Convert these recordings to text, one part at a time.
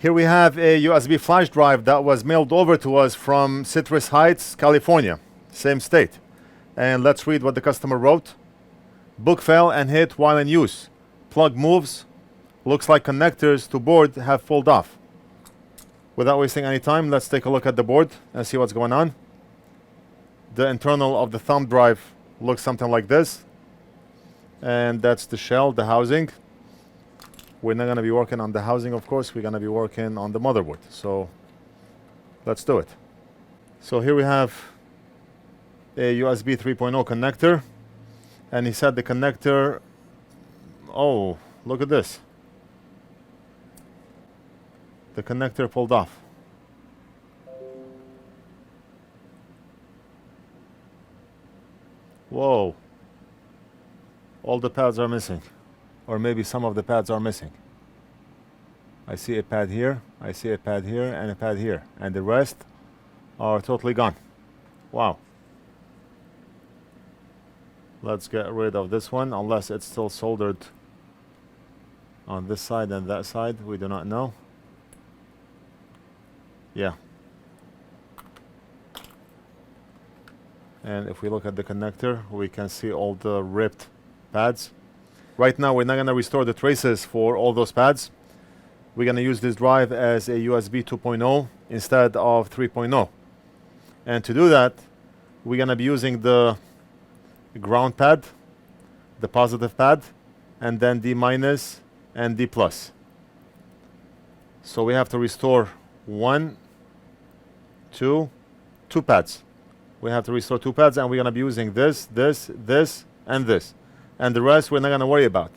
Here we have a USB flash drive that was mailed over to us from Citrus Heights, California, same state. And let's read what the customer wrote. Book fell and hit while in use. Plug moves. Looks like connectors to board have pulled off. Without wasting any time, let's take a look at the board and see what's going on. The internal of the thumb drive looks something like this. And that's the shell, the housing. We're not going to be working on the housing, of course. We're going to be working on the motherboard. So let's do it. So here we have a USB 3.0 connector. And he said the connector, oh, look at this. The connector pulled off. Whoa. All the pads are missing. Or maybe some of the pads are missing. I see a pad here, I see a pad here, and a pad here. And the rest are totally gone. Wow. Let's get rid of this one, unless it's still soldered on this side and that side. We do not know. Yeah. And if we look at the connector, we can see all the ripped pads. Right now, we're not going to restore the traces for all those pads. We're going to use this drive as a USB 2.0 instead of 3.0. And to do that, we're going to be using the ground pad, the positive pad, and then D minus and D plus. So we have to restore two pads. We have to restore 2 pads, and we're going to be using this, and this. And the rest we're not going to worry about.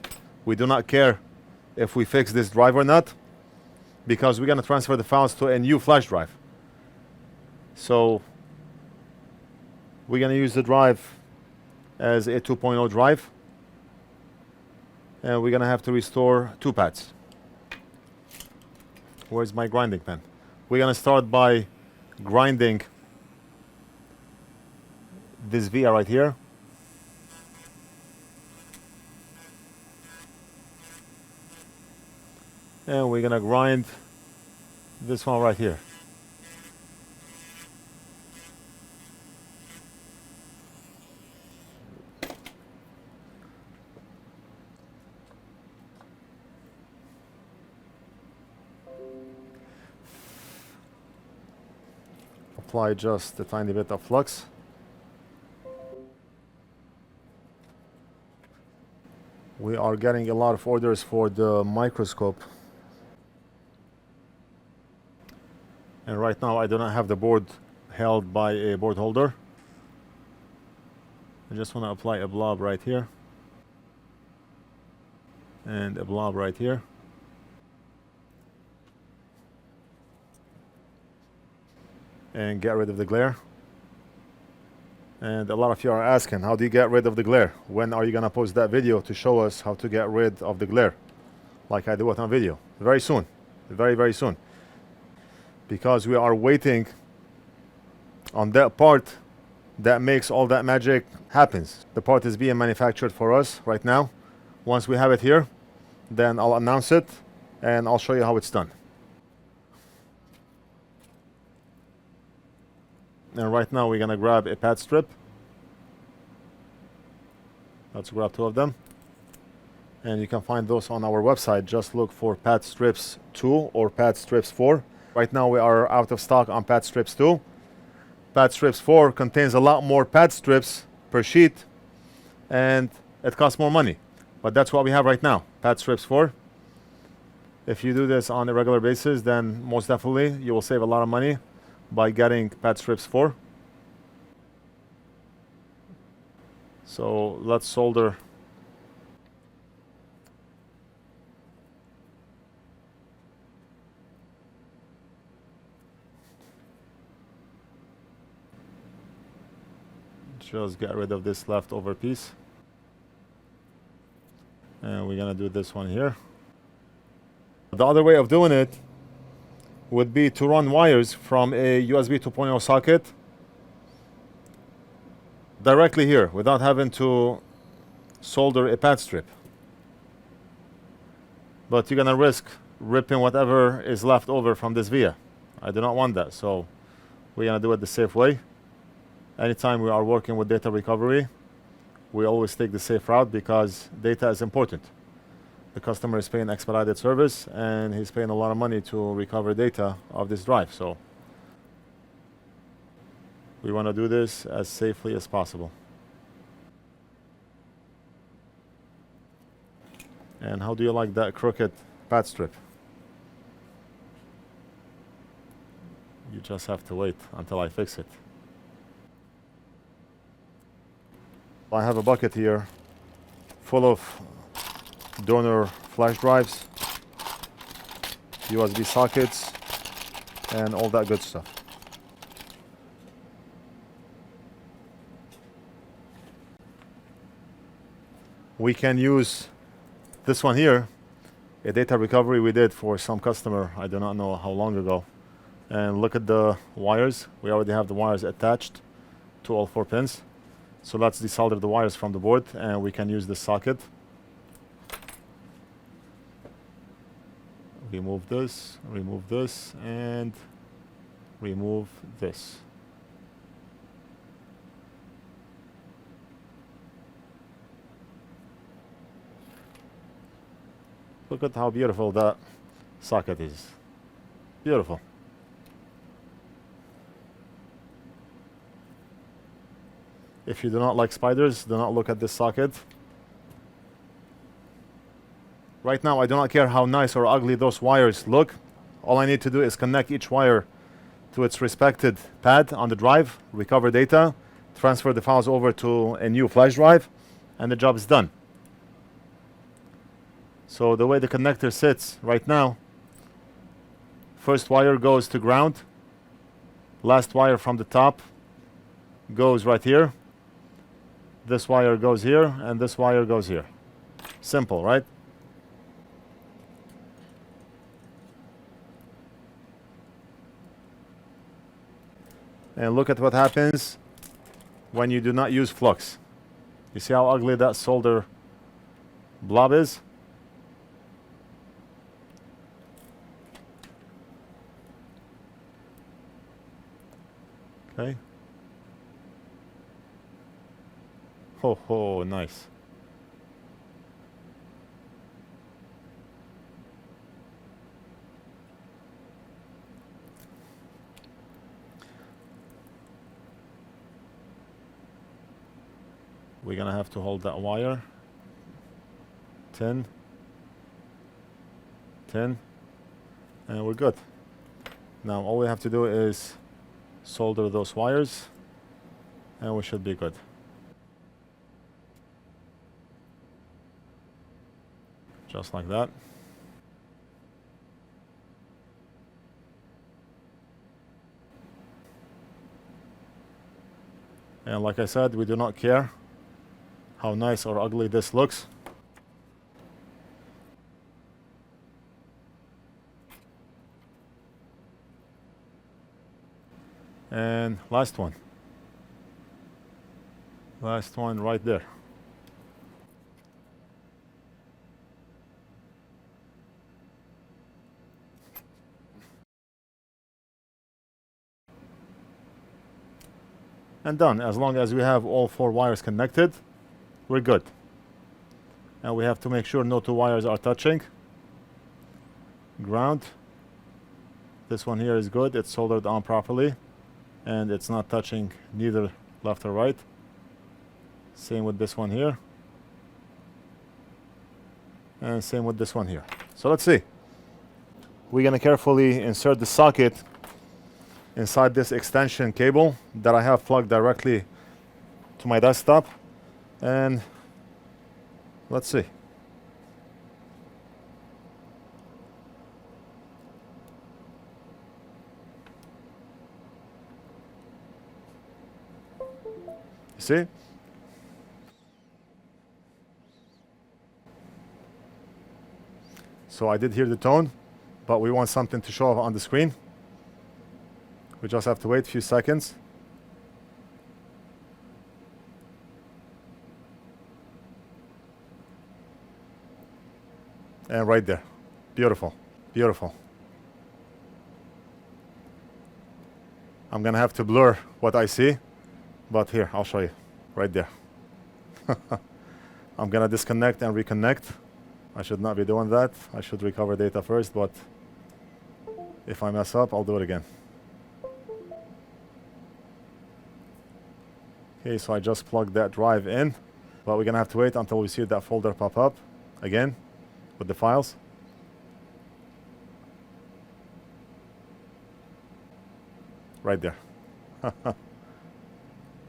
We do not care if we fix this drive or not, because we're going to transfer the files to a new flash drive. So we're going to use the drive as a 2.0 drive, and we're going to have to restore 2 pads. Where's my grinding pen? We're going to start by grinding this via right here. And we're going to grind this one right here. Apply just a tiny bit of flux. We are getting a lot of orders for the microscope. And right now I do not have the board held by a board holder. I just want to apply a blob right here. And a blob right here. And get rid of the glare. And a lot of you are asking, how do you get rid of the glare? When are you going to post that video to show us how to get rid of the glare? Like I do it on video. Very soon. Very, very soon. Because we are waiting on that part that makes all that magic happens. The part is being manufactured for us right now. Once we have it here, then I'll announce it and I'll show you how it's done. And right now we're going to grab a pad strip. Let's grab 2 of them. And you can find those on our website. Just look for pad strips 2 or pad strips 4. Right now we are out of stock on pad strips 2. Pad strips 4 contains a lot more pad strips per sheet, and it costs more money. But that's what we have right now, pad strips 4. If you do this on a regular basis, then most definitely you will save a lot of money by getting pad strips 4. So let's solder just get rid of this leftover piece. And we're gonna do this one here. The other way of doing it would be to run wires from a USB 2.0 socket directly here without having to solder a pad strip. But you're gonna risk ripping whatever is left over from this via. I do not want that, so we're gonna do it the safe way. Anytime we are working with data recovery, we always take the safe route because data is important. The customer is paying expedited service and he's paying a lot of money to recover data of this drive, so we want to do this as safely as possible. And how do you like that crooked pad strip? You just have to wait until I fix it. I have a bucket here full of donor flash drives, USB sockets, and all that good stuff. We can use this one here, a data recovery we did for some customer, I do not know how long ago. And look at the wires. We already have the wires attached to all 4 pins. So let's desolder the wires from the board and we can use this socket. Remove this, and remove this. Look at how beautiful that socket is. Beautiful. If you do not like spiders, do not look at this socket. Right now, I do not care how nice or ugly those wires look. All I need to do is connect each wire to its respected pad on the drive, recover data, transfer the files over to a new flash drive, and the job is done. So the way the connector sits right now, first wire goes to ground, last wire from the top goes right here, this wire goes here, and this wire goes here. Simple, right? And look at what happens when you do not use Flux. You see how ugly that solder blob is? Okay. Ho ho, nice. We're gonna have to hold that wire. 10, and we're good. Now all we have to do is solder those wires and we should be good. Just like that. And like I said, we do not care how nice or ugly this looks. And last one right there. And done. As long as we have all 4 wires connected, we're good. And we have to make sure no 2 wires are touching. Ground. This one here is good. It's soldered on properly. And it's not touching neither left or right. Same with this one here. And same with this one here. So let's see. We're going to carefully insert the socket inside this extension cable that I have plugged directly to my desktop, and let's see. See? So I did hear the tone, but we want something to show up on the screen. We just have to wait a few seconds. And right there. Beautiful. Beautiful. I'm gonna have to blur what I see, but here, I'll show you. Right there. I'm gonna disconnect and reconnect. I should not be doing that. I should recover data first, but if I mess up, I'll do it again. Okay, so I just plugged that drive in, but we're gonna have to wait until we see that folder pop up again with the files. Right there.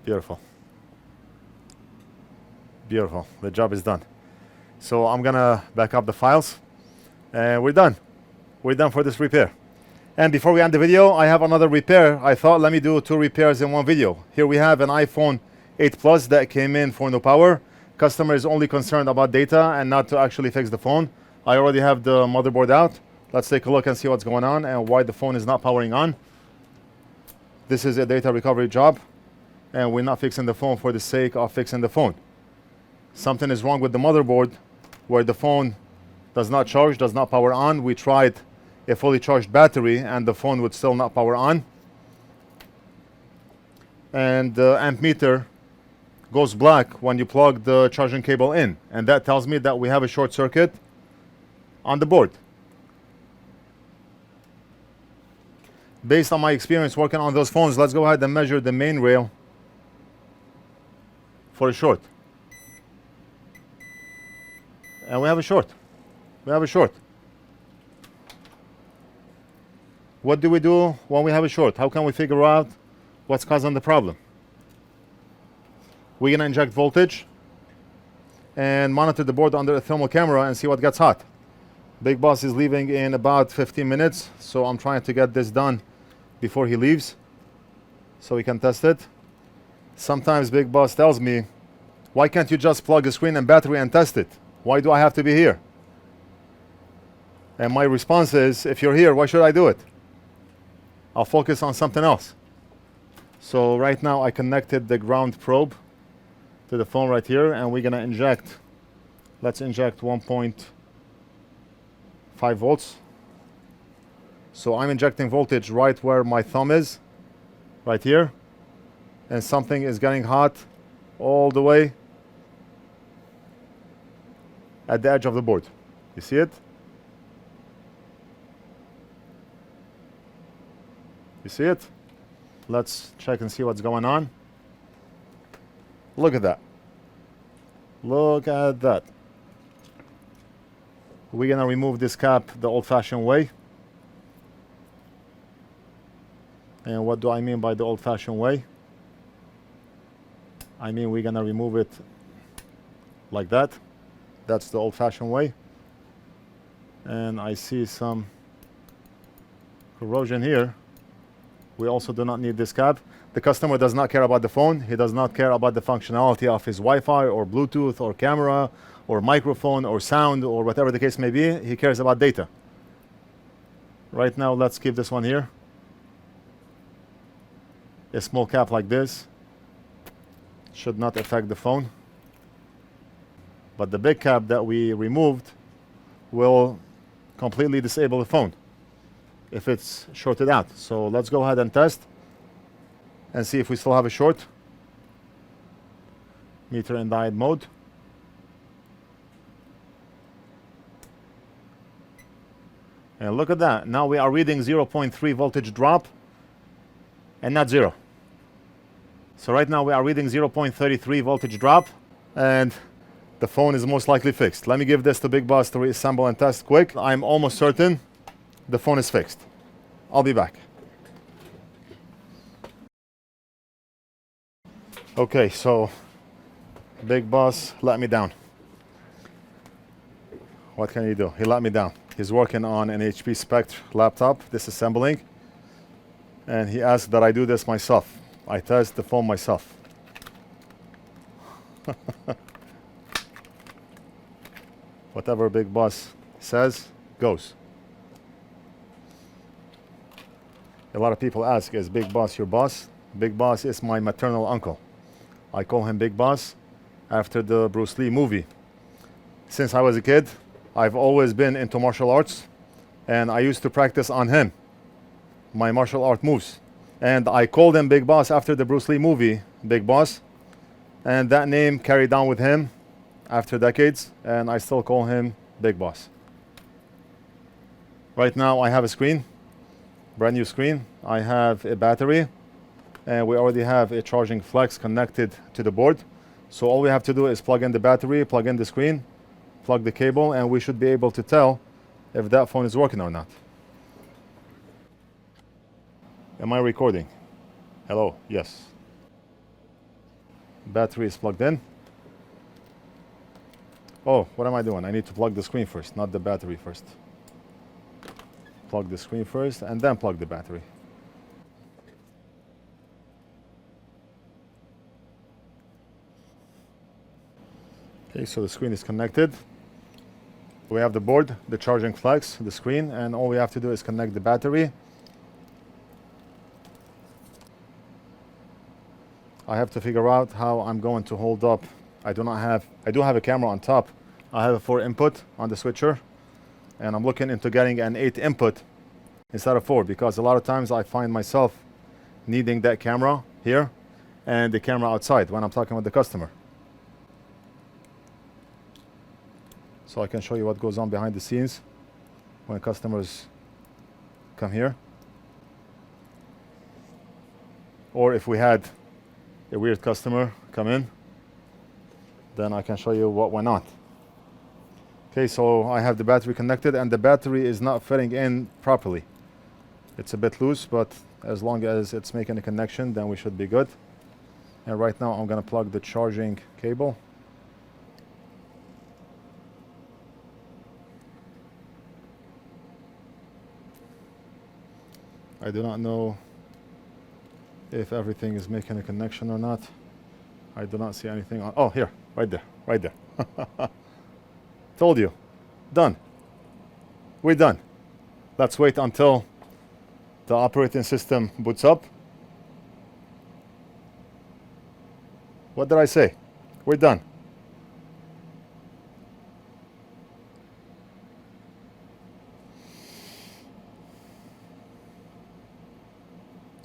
Beautiful. Beautiful. The job is done. So I'm gonna back up the files and we're done. We're done for this repair. And before we end the video, I have another repair. I thought let me do 2 repairs in one video. Here we have an iPhone 8 Plus that came in for no power. Customer is only concerned about data and not to actually fix the phone. I already have the motherboard out. Let's take a look and see what's going on and why the phone is not powering on. This is a data recovery job and we're not fixing the phone for the sake of fixing the phone. Something is wrong with the motherboard where the phone does not charge, does not power on. We tried a fully charged battery and the phone would still not power on. And the amp meter goes black when you plug the charging cable in, and that tells me that we have a short circuit on the board. Based on my experience working on those phones, let's go ahead and measure the main rail for a short. And we have a short. We have a short. What do we do when we have a short? How can we figure out what's causing the problem? We're gonna inject voltage and monitor the board under a thermal camera and see what gets hot. Big Boss is leaving in about 15 minutes, so I'm trying to get this done before he leaves so we can test it. Sometimes Big Boss tells me, why can't you just plug the screen and battery and test it? Why do I have to be here? And my response is, if you're here, why should I do it? I'll focus on something else. So right now I connected the ground probe to the phone right here and we're gonna inject, let's inject 1.5 volts. So I'm injecting voltage right where my thumb is, right here, and something is getting hot all the way at the edge of the board. You see it? You see it? Let's check and see what's going on. Look at that. Look at that. We're gonna remove this cap the old-fashioned way. And what do I mean by the old-fashioned way? I mean we're gonna remove it like that. That's the old-fashioned way. And I see some corrosion here. We also do not need this cap. The customer does not care about the phone. He does not care about the functionality of his Wi-Fi or Bluetooth or camera or microphone or sound or whatever the case may be. He cares about data. Right now, let's keep this one here. A small cap like this should not affect the phone. But the big cap that we removed will completely disable the phone if it's shorted out. So let's go ahead and test and see if we still have a short. Meter in diode mode. And look at that. Now we are reading 0.3 voltage drop and not 0. So right now we are reading 0.33 voltage drop and the phone is most likely fixed. Let me give this to Big Boss to reassemble and test quick. I'm almost certain the phone is fixed. I'll be back. Okay, so Big Boss let me down. What can he do? He let me down. He's working on an HP Spectre laptop, disassembling, and he asked that I do this myself. I test the phone myself. Whatever Big Boss says, goes. A lot of people ask, is Big Boss your boss? Big Boss is my maternal uncle. I call him Big Boss after the Bruce Lee movie. Since I was a kid, I've always been into martial arts. and I used to practice on him my martial art moves. And I called him Big Boss after the Bruce Lee movie, Big Boss. And that name carried on with him after decades, and I still call him Big Boss. Right now I have a screen, brand new screen. I have a battery, and we already have a charging Flux connected to the board. So all we have to do is plug in the battery, plug in the screen, plug the cable, and we should be able to tell if that phone is working or not. Am I recording? Hello, yes. Battery is plugged in. Oh, what am I doing? I need to plug the screen first, not the battery first. Plug the screen first and then plug the battery. Okay, so the screen is connected. We have the board, the charging Flux, the screen, and all we have to do is connect the battery. I have to figure out how I'm going to hold up. I do have a camera on top. I have a 4 input on the switcher, and I'm looking into getting an 8 input instead of 4, because a lot of times I find myself needing that camera here and the camera outside when I'm talking with the customer. So I can show you what goes on behind the scenes when customers come here. Or if we had a weird customer come in, then I can show you what went on. Okay, so I have the battery connected, and the battery is not fitting in properly. It's a bit loose, but as long as it's making a connection, then we should be good. And right now I'm gonna plug the charging cable. I do not know if everything is making a connection or not. I do not see anything on. Oh, here, right there, right there. Told you. Done. We're done. Let's wait until the operating system boots up. What did I say? We're done.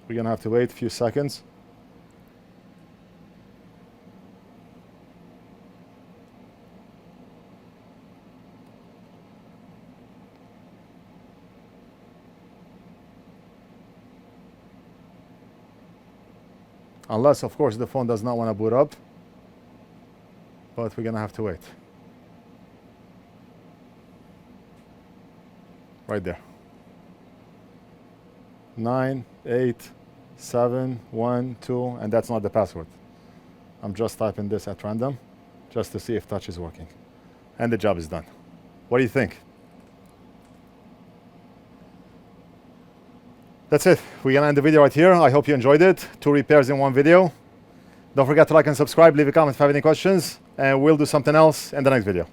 We're gonna have to wait a few seconds. Unless, of course, the phone does not want to boot up. But we're gonna have to wait. Right there. 9, 8, 7, 1, 2, and that's not the password. I'm just typing this at random just to see if touch is working. And the job is done. What do you think? That's it. We're gonna end the video right here. I hope you enjoyed it. 2 repairs in 1 video. Don't forget to like and subscribe, leave a comment if you have any questions, and we'll do something else in the next video.